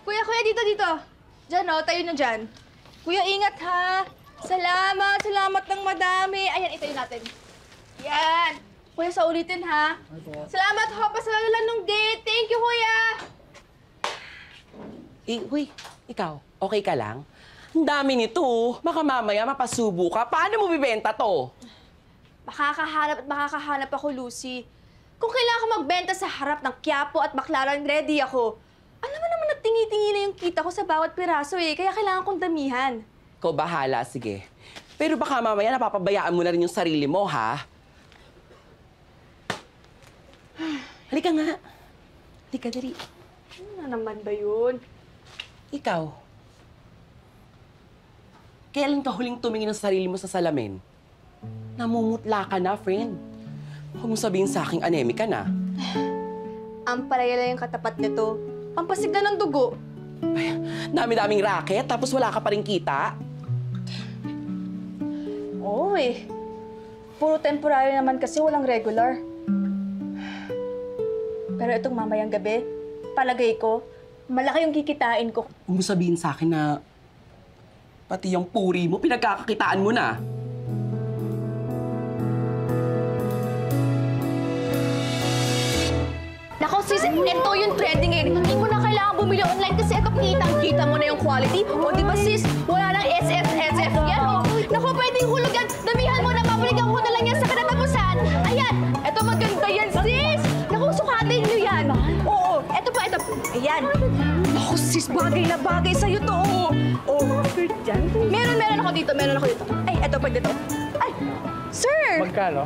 Kuya, dito. Diyan, oh, tayo na dyan. Kuya, ingat ha. Salamat ng madami. Ayan, itayo natin. Yan. Kuya, sa ulitin ha. Salamat ho, pasalalan ng gate. Thank you, kuya. Uy, ikaw, okay ka lang? Ang dami nito. Baka mamaya mapasubo ka. Paano mo bibenta to? Makakahanap ako, Lucy. Kung kailangan ko magbenta sa harap ng Quiapo at Baclaran, ready ako. Alam mo naman na tingi-tingi na yung kita ko sa bawat piraso eh, kaya kailangan kong damihan. Ikaw bahala, sige. Pero baka mamaya napapabayaan mo na rin yung sarili mo, ha? Halika nga. Halika, dali. Ano na naman ba yun? Ikaw. Kailan ka huling tumingin ng sarili mo sa salamin? Namumutla ka na, friend. Huwag mo sabihin sa aking anemic ka na. Ang palaya yung katapat nito. Pampasigla ng dugo. Ay, dami-daming racket, tapos wala ka pa rin kita. Oo eh. Puro temporary naman kasi walang regular. Pero itong mamayang gabi, palagay ko, malaki yung kikitain ko. Huwag mo sabihin sa akin na pati yung puri mo, pinagkakakitaan mo na. Nako sis, ito yung trending ngayon. Hindi mo na kailangan bumili online kasi ito kitang-kita mo na yung quality. O di ba sis, wala nang SF yan o. Nako, pwedeng hulog yan. Damihan mo na, babalikan ko na lang yan sa kanatapusan. Ayan, ito maganda yan sis. Nako, sukatin nyo yan. Oo, ito pa, ito. Ayan. Nako sis, bagay na bagay sa'yo to. Oo. Meron ako dito. Ay, ito pa dito. Ay, sir! Magkano?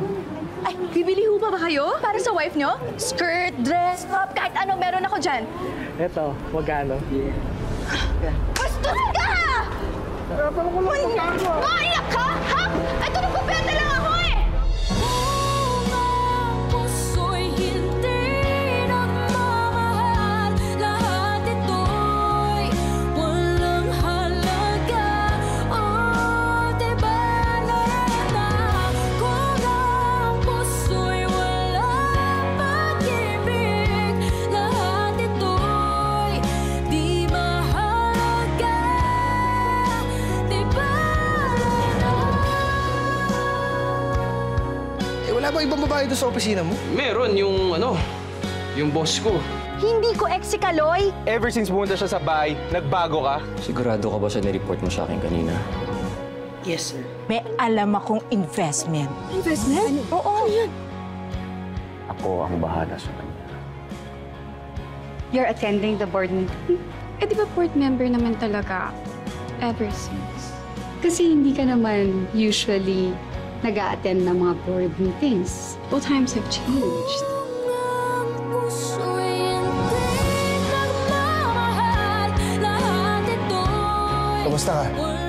Ay, bibili ho ba kayo? Para sa wife nyo? Skirt, dress, top, kahit ano meron ako dyan. Eto, magkano? Bastos ka! Maiyak ka? Ha? Ito, nagbabenta lang ako eh! Wala ba ibang babae doon sa opisina mo? Meron yung boss ko. Hindi ko ex si Kaloy. Ever since pumunta siya sa bahay, nagbago ka? Sigurado ka ba sa nireport mo sa akin kanina? Yes, sir. May alam akong investment. Investment? Oo. Ako ang bahala sa kanya. You're attending the board meeting? Eh, di ba board member naman talaga ever since? Kasi hindi ka naman usually nag-a-attend ng mga board meetings. Well, times have changed. Kamusta ka?